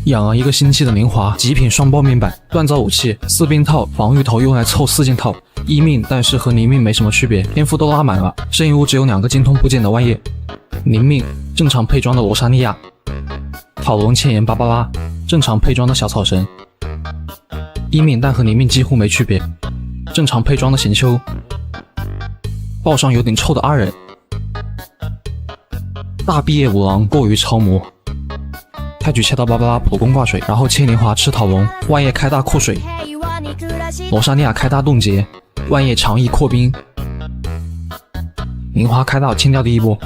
养了一个星期的宁华，极品双爆命版，锻造武器、四兵套、防御头用来凑4件套，1命，但是和宁命没什么区别，天赋都拉满了。圣遗物只有2个精通部件的万叶，宁命正常配装的罗莎莉亚，讨龙千言芭芭拉正常配装的小草神，1命但和宁命几乎没区别，正常配装的贤秋，报上有点臭的阿忍，大毕业五郎过于超模。太举切到芭芭拉普攻挂水，然后切宁华吃讨龙，万叶开大扩水，罗莎莉亚开大冻结，万叶长翼扩冰，宁华开大清掉第一波。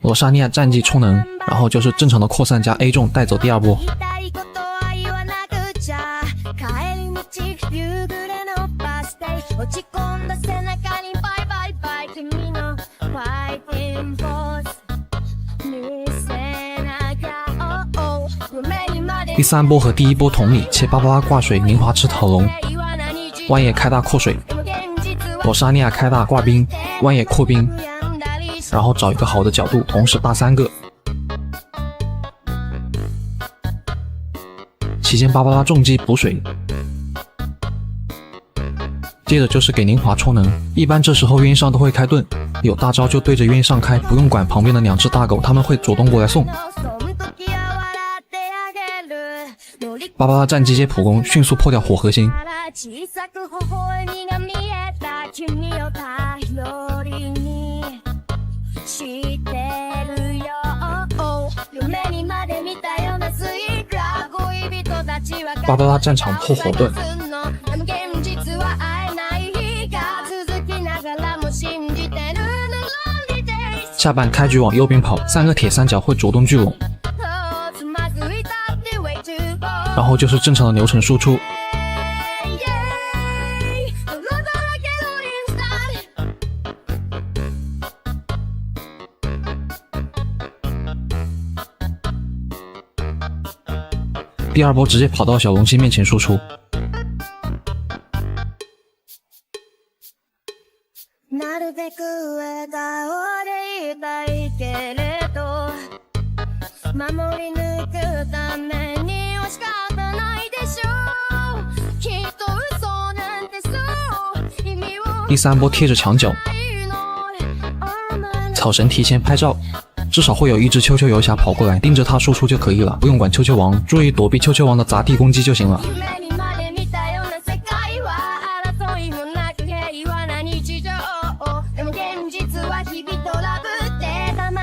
罗莎莉亚战绩充能，然后就是正常的扩散加 A 中带走第2波。第3波和第1波同理，切芭芭拉挂水，宁华吃讨龙，万叶开大扩水，罗莎莉亚开大挂冰，万叶扩冰，然后找一个好的角度，同时大3个。期间芭芭拉重击补水，接着就是给宁华充能。一般这时候晕上都会开盾，有大招就对着晕上开，不用管旁边的2只大狗，他们会主动过来送。芭芭拉战机接普攻，迅速破掉火核心。芭芭拉战场破火盾。下半开局往右边跑，3个铁三角会主动聚拢。然后就是正常的流程输出。第2波直接跑到小龙星面前输出。第3波贴着墙角，草神提前拍照，至少会有一只秋秋游侠跑过来盯着他输出就可以了，不用管秋秋王，注意躲避秋秋王的砸地攻击就行了。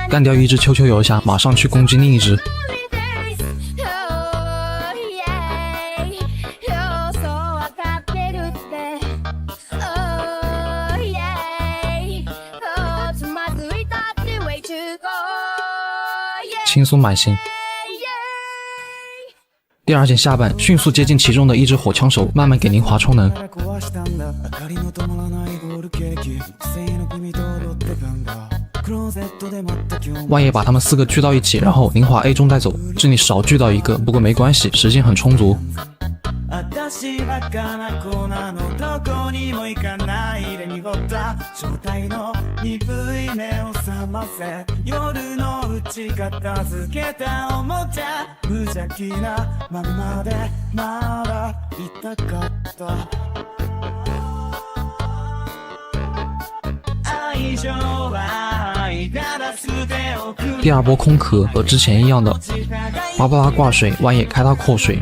干掉一只秋秋游侠，马上去攻击另一只。轻松满星。第2件下半，迅速接近其中的一只火枪手，慢慢给宁华充能。万叶把他们4个聚到一起，然后宁华 A 中带走。这里少聚到1个，不过没关系，时间很充足。第2波空壳和之前一样的，芭芭拉挂水，万叶开大扩水，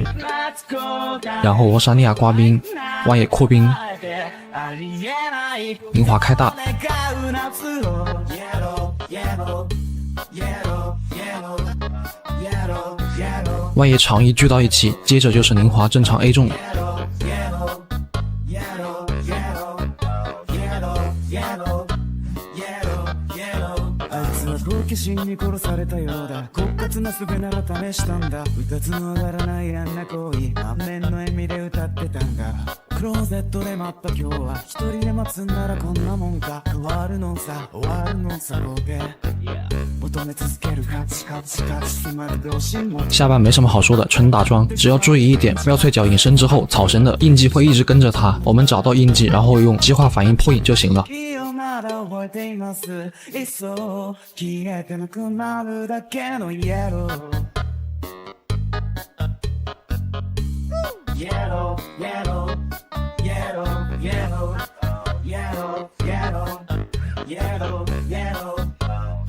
然后罗莎莉亚挂冰，万叶扩冰，宁华开大。万叶长翼聚到一起，接着就是宁华正常 A 中。化身に殺されたようだ狡猾な術なら試したんだ二つの上がらないあんな行為満面の笑みで歌ってたんだクローゼットで待った今日は一人で待つんならこんなもんか変わるのさ終わるのさボケ求め続けるカチカチカチ迫る秒針も下半没什么好说的，纯打桩，只要注意一点，妙脆角隐身之后，草神的印记会一直跟着他，我们找到印记，然后用激化反应破影就行了。まだ覚えています。いっそ消えてなくなるだけのイエロー。Yellow, yellow, yellow, yellow, yellow, yellow, yellow, yellow,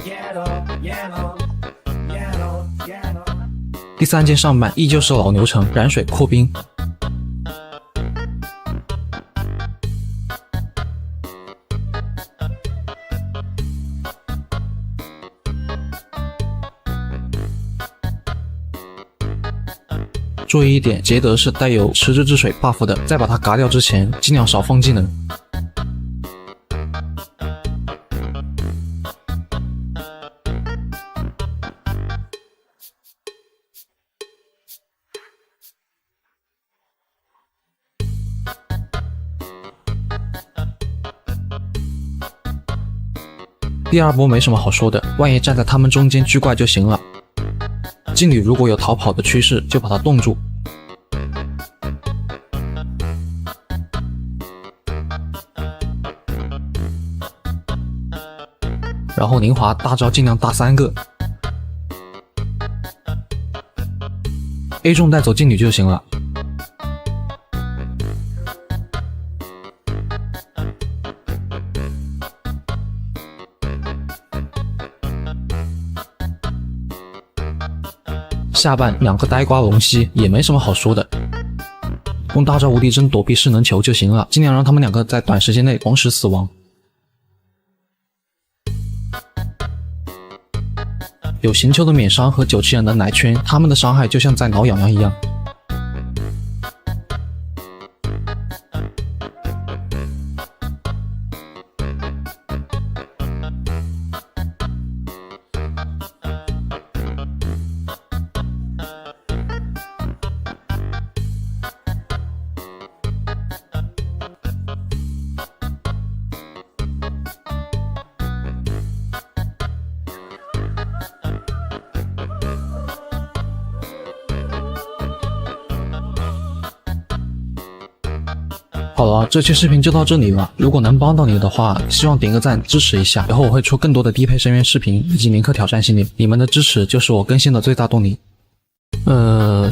yellow, yellow, yellow, yellow。第3件上半依旧是老流程，染水扩冰。注意一点，捷德是带有迟滞之水 buff 的，在把它嘎掉之前，尽量少放技能。第2波没什么好说的，万爷站在他们中间狙怪就行了。劲旅如果有逃跑的趋势，就把它冻住。然后宁华大招尽量打3个 ，A 中带走劲旅就行了。下半2个呆瓜龙息也没什么好说的，用大招无敌针躲避势能球就行了，尽量让他们2个在短时间内同时死亡。有行球的免伤和97人的奶圈，他们的伤害就像在挠痒痒一样。好了，这期视频就到这里了。如果能帮到你的话，希望点个赞支持一下。以后我会出更多的低配深渊视频以及林克挑战系列，你们的支持就是我更新的最大动力。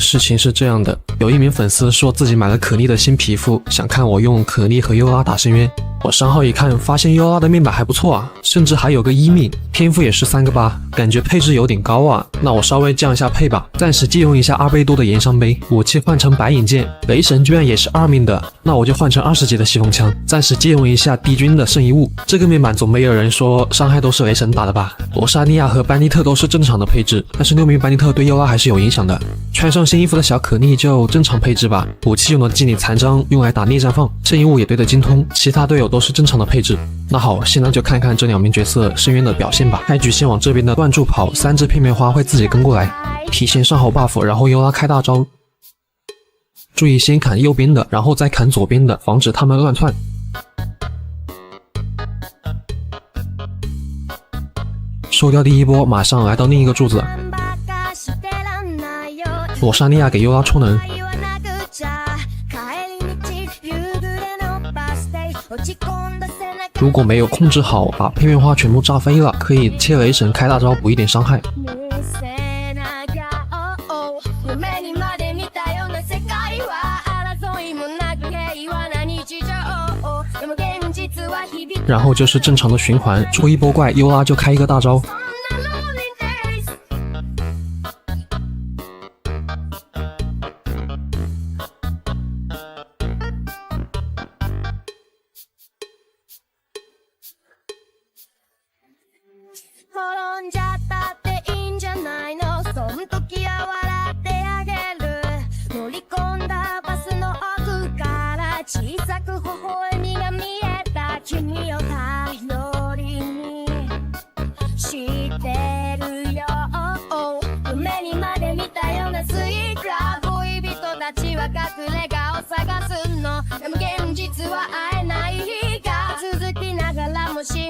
事情是这样的，有一名粉丝说自己买了可莉的新皮肤，想看我用可莉和优拉打深渊。我上号一看，发现优拉的面板还不错啊，甚至还有个1命，天赋也是3个8，感觉配置有点高啊。那我稍微降一下配吧，暂时借用一下2倍多的岩伤杯，武器换成白影剑，雷神居然也是2命的，那我就换成20级的西风枪，暂时借用一下帝君的圣遗物。这个面板总没有人说伤害都是雷神打的吧？罗莎莉亚和班尼特都是正常的配置，但是6名班尼特对优拉还是有影响的。穿上新衣服的小可莉就正常配置吧，武器用的祭礼残章用来打逆绽放，圣遗物也对得精通，其他队友都是正常的配置。那好，现在就看看这2名角色深渊的表现吧。开局先往这边的断柱跑，3只片面花会自己跟过来，提前上好 buff， 然后优拉开大招。注意先砍右边的，然后再砍左边的，防止他们乱窜。收掉第1波，马上来到另一个柱子。罗莎莉亚给优拉充能，如果没有控制好，把片面花全部炸飞了，可以切雷神开大招补一点伤害。然后就是正常的循环，出1波怪，优拉就开一个大招。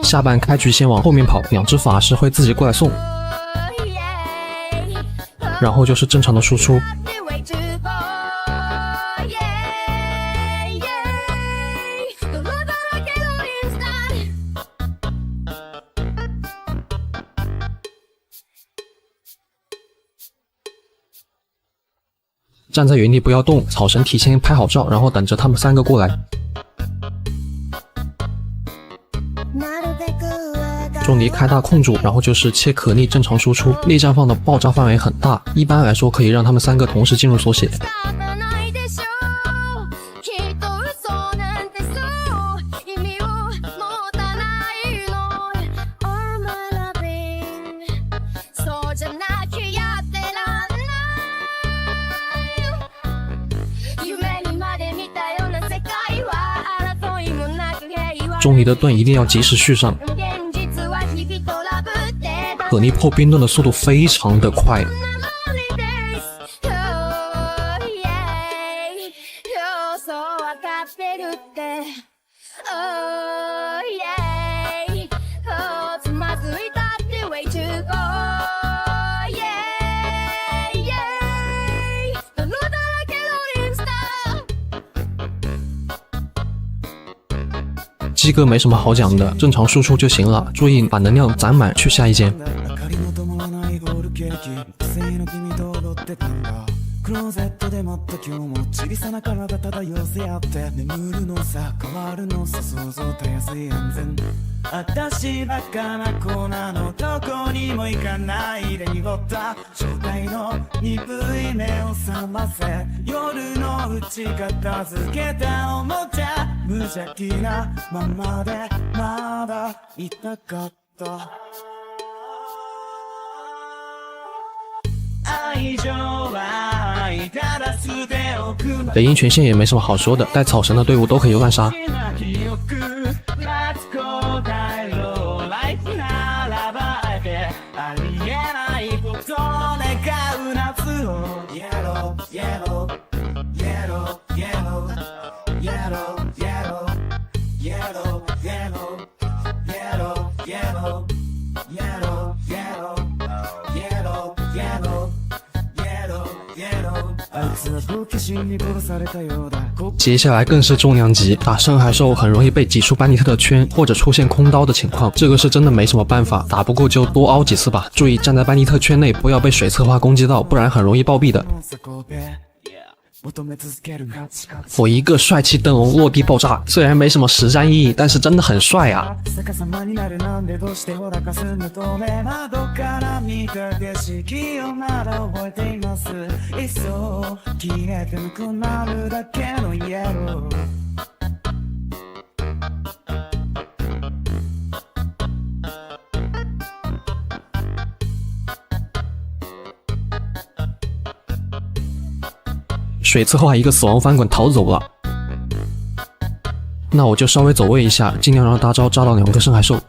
下半开局先往后面跑，2只法师会自己过来送，然后就是正常的输出。站在原地不要动，草神提前拍好照，然后等着他们3个过来。仲尼开大控住，然后就是切可逆正常输出，力绽放的爆炸范围很大，一般来说可以让他们3个同时进入缩写。仲尼的盾一定要及时续上，可逆破冰盾的速度非常的快。鸡哥没什么好讲的，正常输出就行了，注意把能量攒满去下一间。クローゼットでもっと今日も小さな体漂寄せ合って眠るのさ変わるのさ想像たやすい安全私バカな子なのどこにも行かないで濁った状態の鈍い目を覚ませ夜のうち片付けたおもちゃ無邪気なままでまだいたかった愛情は北英全线也没什么好说的，带草神的队伍都可以乱杀。接下来更是重量级，打深海兽很容易被挤出班尼特的圈，或者出现空刀的情况，这个是真的没什么办法，打不过就多凹几次吧。注意站在班尼特圈内，不要被水策划攻击到，不然很容易暴毙的。我一个帅气灯笼落地爆炸，虽然没什么实战意义，但是真的很帅啊！水策划一个死亡翻滚逃走了，那我就稍微走位一下，尽量让大招扎到2个深海兽。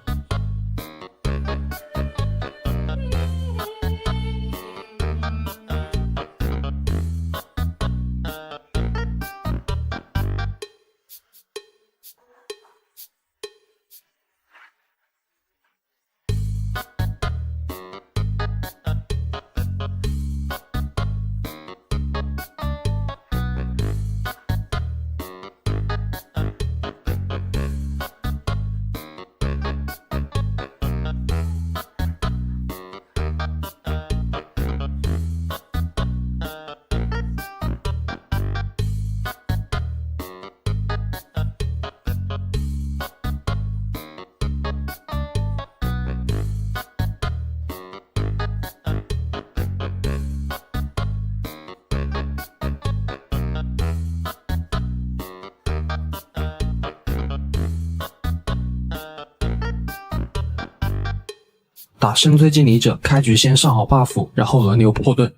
打深邃敬礼者，开局先上好 buff， 然后轮流破盾。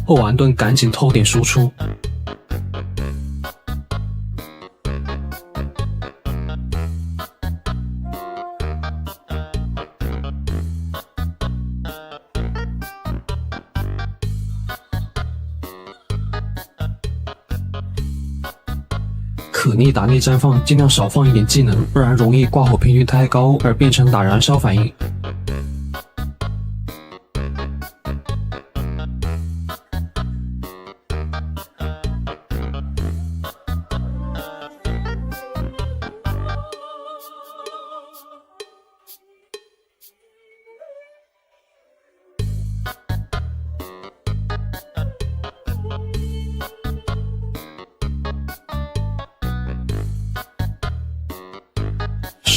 破完盾赶紧偷点输出。可逆打内绽放，尽量少放一点技能，不然容易挂火频率太高而变成打燃烧反应。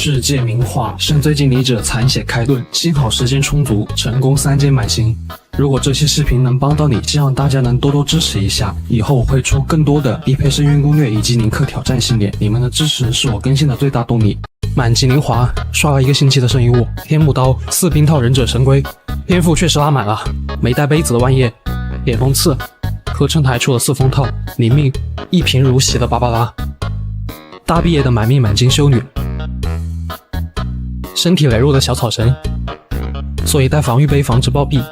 世界名画，深邃经历者残血开盾，幸好时间充足，成功3件满星。如果这些视频能帮到你，希望大家能多多支持一下，以后我会出更多的低配深渊攻略以及宁克挑战系列，你们的支持是我更新的最大动力。满级灵华，刷了1个星期的圣遗物，天幕刀、4冰套忍者神龟，天赋确实拉满了，没带杯子的万叶，点风刺，合成台出了4封套，灵命，一贫如洗的芭芭拉，大毕业的满命满金修女，身体羸弱的小草神，所以带防御杯防止暴毙，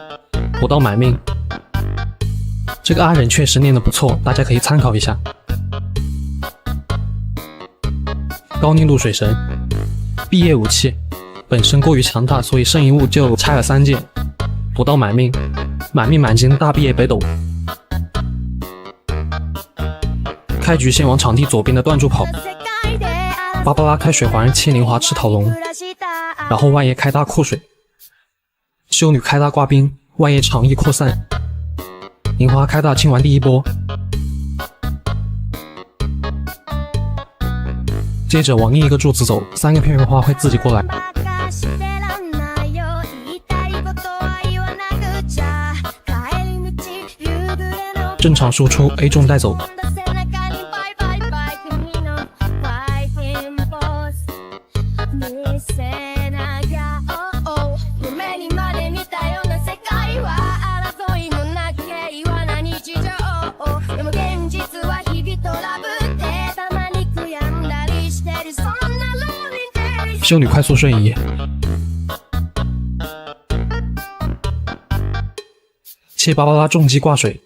补到满命。这个阿忍确实练得不错，大家可以参考一下。高凝度水神，毕业武器，本身过于强大，所以圣遗物就拆了3件，补到满命，满命满金大毕业北斗。开局先往场地左边的断柱跑，芭芭拉开水环切灵华吃桃龙，然后万叶开大扩水，修女开大挂冰，万叶长翼扩散，灵华开大清完第1波，接着往另一个柱子走，3个片羽花会自己过来。正常输出 A 中带走。修女快速瞬移，切芭芭拉重击挂水，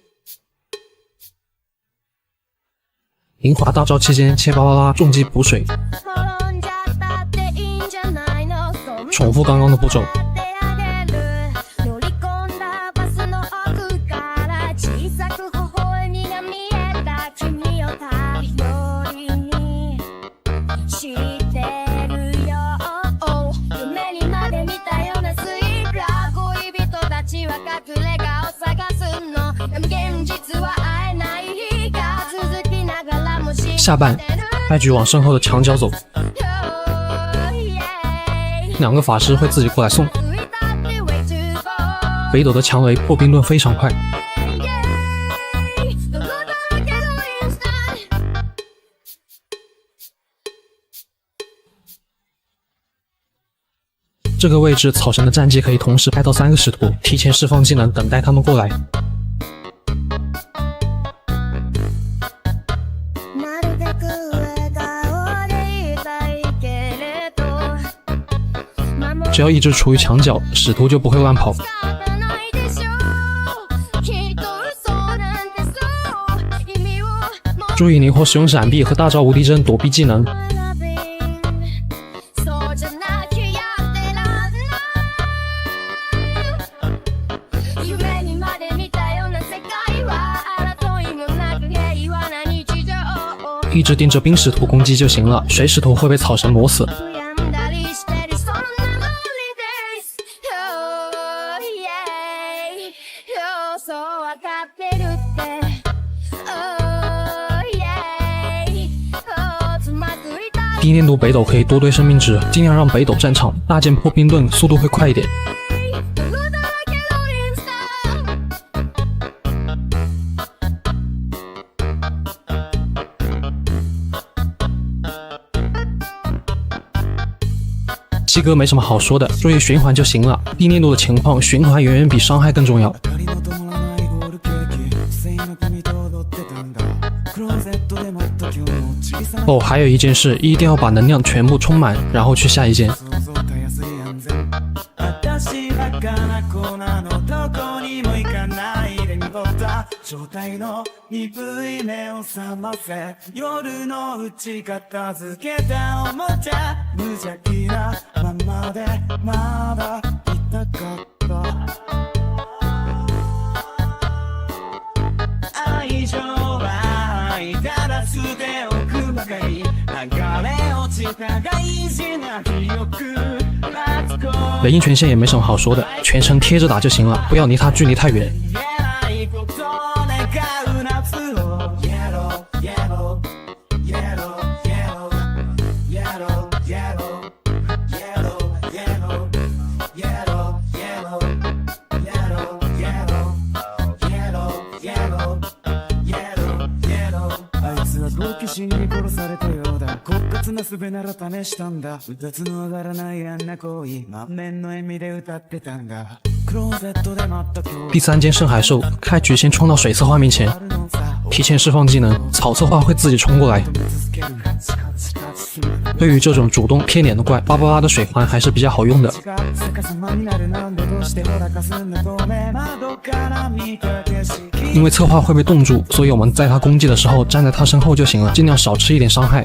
灵华大招期间切芭芭拉重击补水，重复刚刚的步骤。下半开局往身后的墙角走，2个法师会自己过来送。北斗的蔷薇破冰盾非常快，这个位置草神的战绩可以同时拍到3个使徒，提前释放技能等待他们过来。只要一直处于墙角，使徒就不会乱跑。注意灵活使用闪避和大招无敌帧躲避技能。一直盯着冰使徒攻击就行了，水使徒会被草神磨死。低粘度北斗可以多堆生命值，尽量让北斗战场大剑破冰盾速度会快一点。七哥没什么好说的，注意循环就行了。低粘度的情况，循环远远比伤害更重要。哦，还有一件事，一定要把能量全部充满，然后去下一件。雷音权限也没什么好说的，全程贴着打就行了，不要离他距离太远。な術なら試したんだうつの上がらないあんな恋満面の笑みで歌ってたんだクローゼットで待った今日第3间深海兽，开局先冲到水策划面前，提前释放技能，草策划会自己冲过来。对于这种主动贴脸的怪，888的水环还是比较好用的。因为策划会被冻住，所以我们在他攻击的时候站在他身后就行了，尽量少吃一点伤害。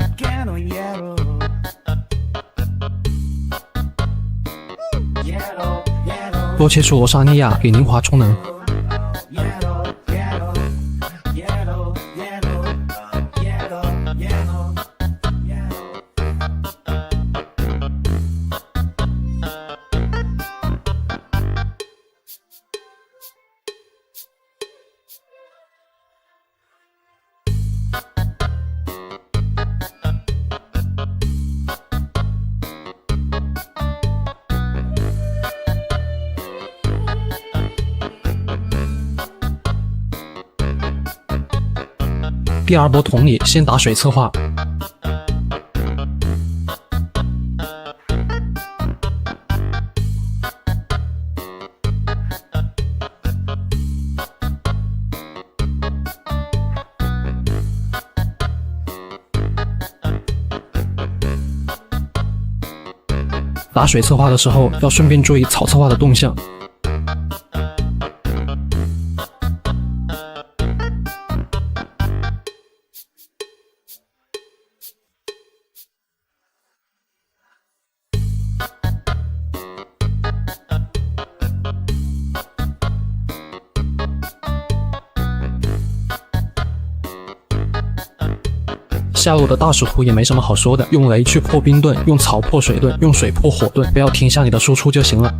多切出罗莎莉亚给宁华充能。第2波同理，先打水策划。打水策划的时候，要顺便注意草策划的动向。下路的大使徒也没什么好说的，用雷去破冰盾，用草破水盾，用水破火盾，不要停下你的输出就行了。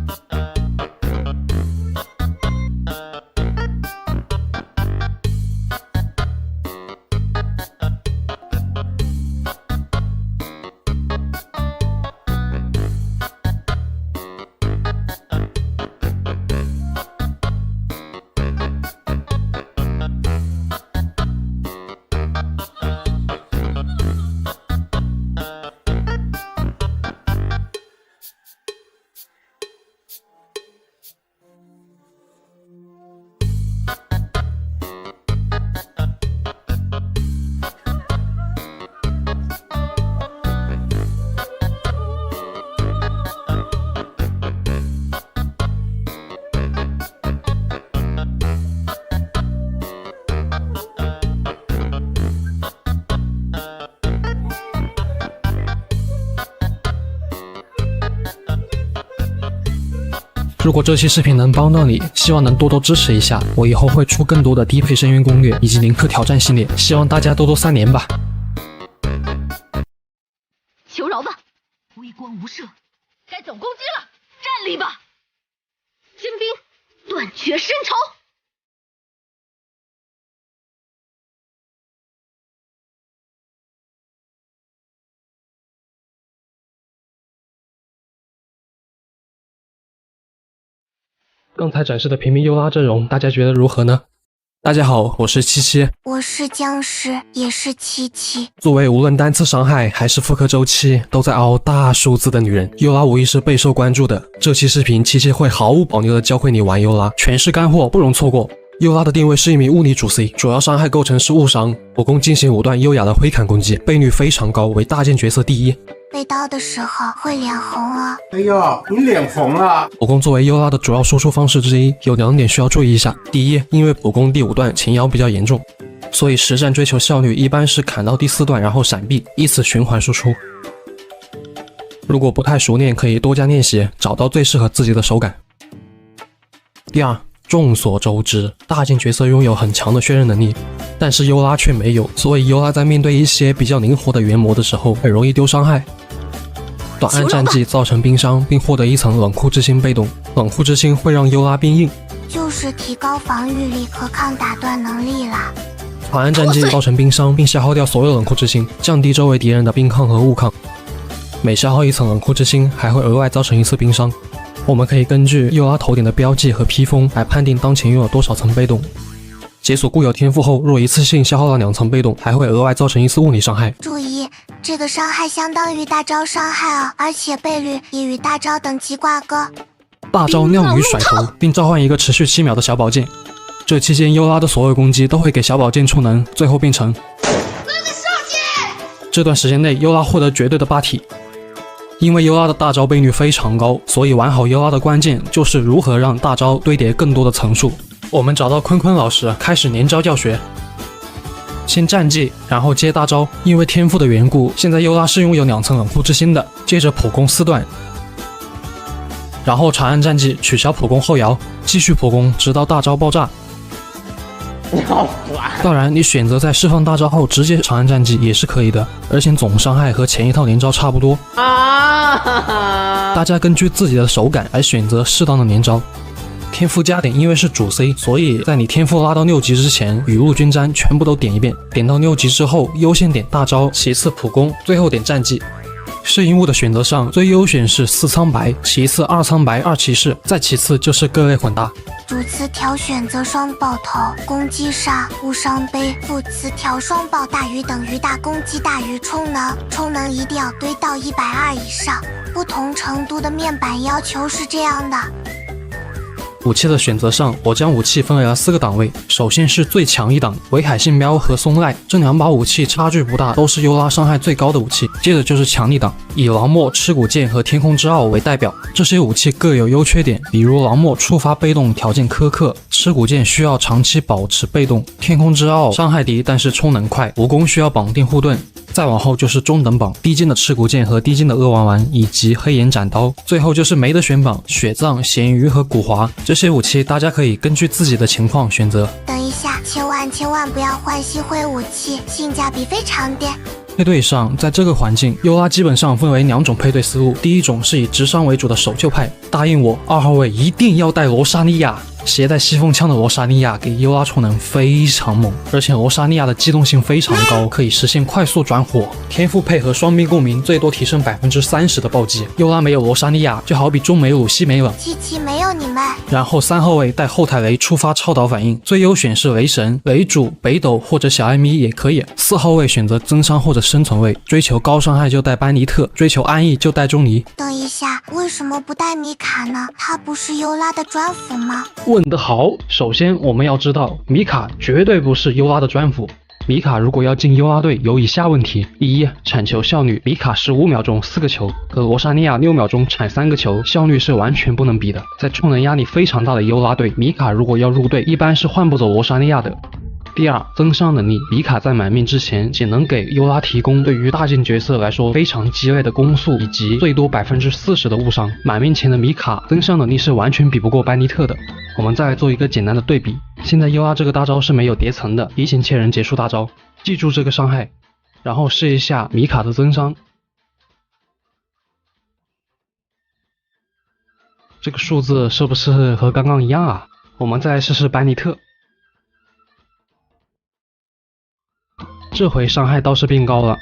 如果这期视频能帮到你，希望能多多支持一下，我以后会出更多的低配深渊攻略以及林克挑战系列，希望大家多多3连吧。求饶吧，微光无赦，该总攻击了，站立吧！金兵断绝深仇。刚才展示的平民优拉阵容，大家觉得如何呢？大家好，我是七七，我是僵尸，也是七七。作为无论单次伤害还是复刻周期都在凹大数字的女人，优拉无疑是备受关注的。这期视频七七会毫无保留的教会你玩优拉，全是干货，不容错过。优拉的定位是一名物理主 C， 主要伤害构成是误伤，普攻进行5段优雅的挥砍攻击，倍率非常高，为大件角色第1。被刀的时候会脸红啊！哎呦，你脸红了！普攻作为优拉的主要输出方式之一，有2点需要注意一下。第一，因为普攻第5段前摇比较严重，所以实战追求效率一般是砍到第4段然后闪避，以此循环输出。如果不太熟练，可以多加练习，找到最适合自己的手感。第二，众所周知，大件角色拥有很强的血刃能力，但是优拉却没有，所以优拉在面对一些比较灵活的原模的时候，很容易丢伤害。短按战绩造成冰伤，并获得1层冷酷之心被动，冷酷之心会让优拉变硬，就是提高防御力和抗打断能力啦。短按战绩造成冰伤，并消耗掉所有冷酷之心，降低周围敌人的冰抗和物抗。每消耗1层冷酷之心，还会额外造成1次冰伤。我们可以根据优拉头点的标记和披风来判定当前拥有多少层被动。解锁固有天赋后，若一次性消耗了2层被动，还会额外造成1次物理伤害。注意，这个伤害相当于大招伤害哦，而且倍率也与大招等级挂钩。大招酿鱼甩头，并召唤一个持续7秒的小宝剑。这期间，优拉的所有攻击都会给小宝剑充能，最后变成。这段时间内，优拉获得绝对的霸体。因为优拉的大招倍率非常高，所以玩好优拉的关键就是如何让大招堆叠更多的层数。我们找到坤坤老师，开始连招教学。先战技，然后接大招。因为天赋的缘故，现在优拉是拥有2层冷酷之心的。接着普攻4段，然后长按战技取消普攻后摇，继续普攻直到大招爆炸。当然，你选择在释放大招后直接长按战技也是可以的，而且总伤害和前一套连招差不多。大家根据自己的手感来选择适当的连招。天赋加点因为是主 C， 所以在你天赋拉到6级之前，雨露均沾全部都点一遍。点到6级之后，优先点大招，其次普攻，最后点战技。适应物的选择上，最优选是4苍白，其次2苍白2骑士，再其次就是各类混搭。主词条选择双爆头，攻击杀无伤悲；副词条双爆大于等于大攻击大于充能，充能一定要堆到120以上。不同程度的面板要求是这样的。武器的选择上，我将武器分为了4个档位。首先是最强一档，维海信喵和松赖，这2把武器差距不大，都是优拉伤害最高的武器。接着就是强力档，以狼墨、赤骨剑和天空之傲为代表。这些武器各有优缺点，比如狼墨触发被动条件苛刻，赤骨剑需要长期保持被动，天空之傲伤害低但是充能快，无攻需要绑定护盾。再往后就是中等榜，低金的赤骨剑和低金的恶丸丸以及黑岩斩刀，最后就是没得选榜，雪藏、咸鱼和古华。这些武器大家可以根据自己的情况选择。等一下，千万不要换吸灰武器，性价比非常低。配对上，在这个环境，优拉基本上分为2种配对思路。第一种是以直伤为主的守旧派，答应我2号位一定要带罗莎莉亚。携带西风枪的罗莎莉亚给优拉充能非常猛，而且罗莎莉亚的机动性非常高，可以实现快速转火。天赋配合双臂共鸣，最多提升30%的暴击。优拉没有罗莎莉亚，就好比中美鲁西没了。七七没有你们。然后3号位带后台雷触发超导反应，最优选是雷神、雷主、北斗或者小艾米也可以。4号位选择增伤或者生存位，追求高伤害就带班尼特，追求安逸就带钟离。等一下，为什么不带米卡呢？他不是优拉的专辅吗？问得好，首先我们要知道，米卡绝对不是优拉的专辅。米卡如果要进优拉队，有以下问题：第一，产球效率，米卡15秒钟4个球，和罗莎莉亚6秒钟产3个球，效率是完全不能比的。在充能压力非常大的优拉队，米卡如果要入队，一般是换不走罗莎莉亚的。第二，增伤能力，米卡在满命之前仅能给优拉提供对于大件角色来说非常鸡肋的攻速以及最多40%的误伤。满命前的米卡增伤能力是完全比不过班尼特的。我们再来做一个简单的对比，现在优拉这个大招是没有叠层的，提前切人结束大招，记住这个伤害，然后试一下米卡的增伤，这个数字是不是和刚刚一样啊？我们再来试试班尼特。这回伤害倒是变高了。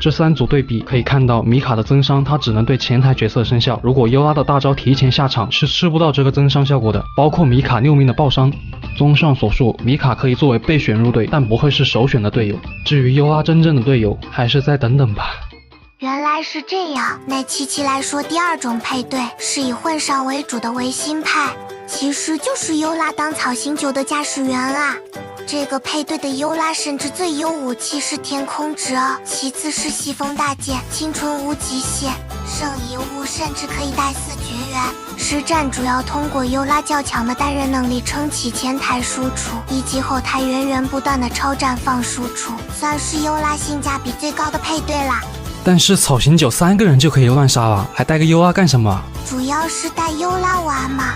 这3组对比可以看到，米卡的增伤它只能对前台角色生效，如果优拉的大招提前下场是吃不到这个增伤效果的，包括米卡6命的爆伤。综上所述，米卡可以作为备选入队，但不会是首选的队友。至于优拉真正的队友，还是再等等吧。原来是这样，那七七来说，第2种配对是以混上为主的维新派，其实就是优拉当草星球的驾驶员啊。这个配对的优拉甚至最优武器是天空之傲，其次是西风大剑，青春无极限，圣遗物甚至可以带4绝缘。实战主要通过优拉较强的单人能力撑起前台输出，以及后台源源不断的超绽放输出，算是优拉性价比最高的配对啦。但是草行酒3个人就可以乱杀了，还带个优拉干什么？主要是带优拉玩嘛。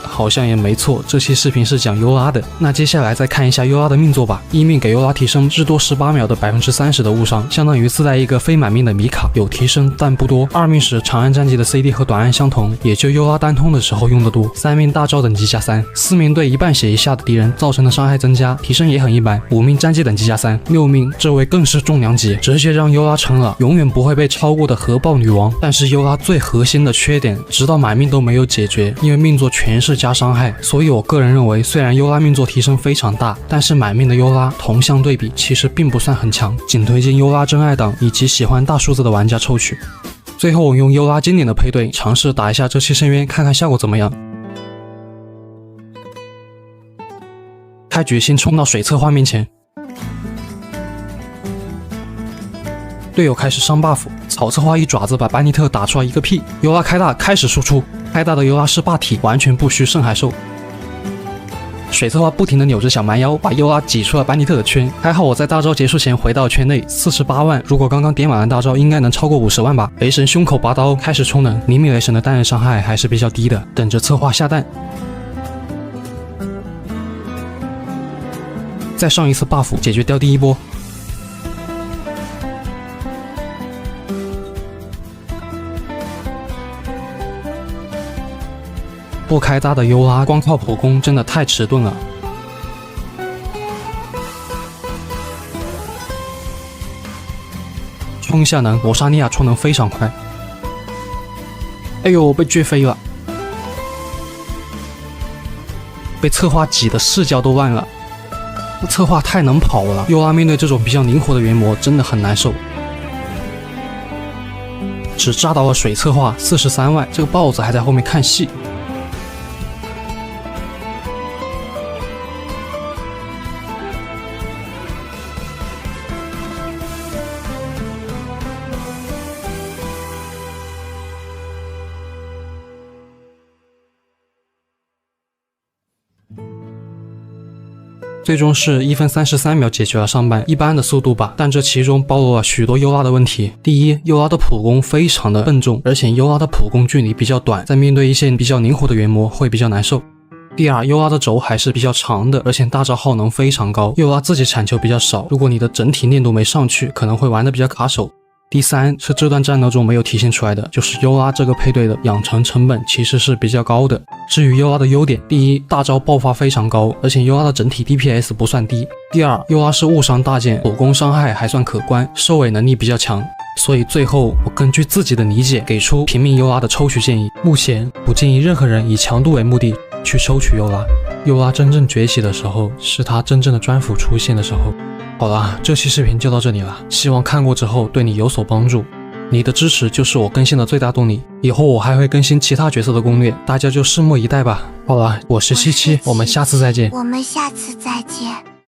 好像也没错，这期视频是讲优拉的。那接下来再看一下优拉的命座吧。1命给优拉提升至多18秒的30%的误伤，相当于自带一个非满命的米卡，有提升但不多。2命时长按战绩的 CD 和短按相同，也就优拉单通的时候用得多。3命大招等级加3，4命对1半血以下的敌人造成的伤害增加，提升也很一般。5命战绩等级加3，6命这位更是重量级，直接让优拉成了永远不会被超过的核爆女王。但是优拉最核心的缺点，直到满命都没有解决，因为命座全是加伤害，所以我个人认为，虽然优拉命座提升非常大，但是买命的优拉同向对比其实并不算很强，仅推荐优拉真爱党以及喜欢大数字的玩家抽取。最后我用优拉经典的配对尝试打一下这期深渊，看看效果怎么样。开局先冲到水策划面前，队友开始上 buff， 草策划一爪子把班尼特打出来一个屁，优拉开大开始输出，开大的优拉是霸体，完全不虚圣海兽。水策划不停地扭着小蛮腰，把优拉挤出了班尼特的圈。还好我在大招结束前回到圈内，48万，如果刚刚点满了大招，应该能超过50万吧。雷神胸口拔刀开始充能，黎明雷神的单人伤害还是比较低的，等着策划下蛋。再上一次 buff 解决掉第一波。不开大的优拉光靠普攻真的太迟钝了。冲下能，罗莎尼亚冲能非常快。哎呦，被撅飞了，被策划挤的视角都乱了。策划太能跑了，优拉面对这种比较灵活的原魔真的很难受。只炸到了水策划43万，这个豹子还在后面看戏。最终是1分33秒解决了上半，一般的速度吧，但这其中包罗了许多优拉的问题。第一，优拉的普攻非常的笨重，而且优拉的普攻距离比较短，在面对一些比较灵活的原魔会比较难受。第二，优拉的轴还是比较长的，而且大招耗能非常高，优拉自己产球比较少，如果你的整体练度没上去，可能会玩得比较卡手。第三是这段战斗中没有体现出来的，就是优拉这个配对的养成成本其实是比较高的。至于优拉的优点，第一，大招爆发非常高，而且优拉的整体 DPS 不算低。第二，优拉是误伤大件，普攻伤害还算可观，收尾能力比较强。所以最后我根据自己的理解给出平民优拉的抽取建议。目前不建议任何人以强度为目的去抽取优拉。优拉真正崛起的时候，是他真正的专辅出现的时候。好了，这期视频就到这里了，希望看过之后对你有所帮助。你的支持就是我更新的最大动力，以后我还会更新其他角色的攻略，大家就拭目以待吧。好了，我是77，我们下次再见。我们下次再见。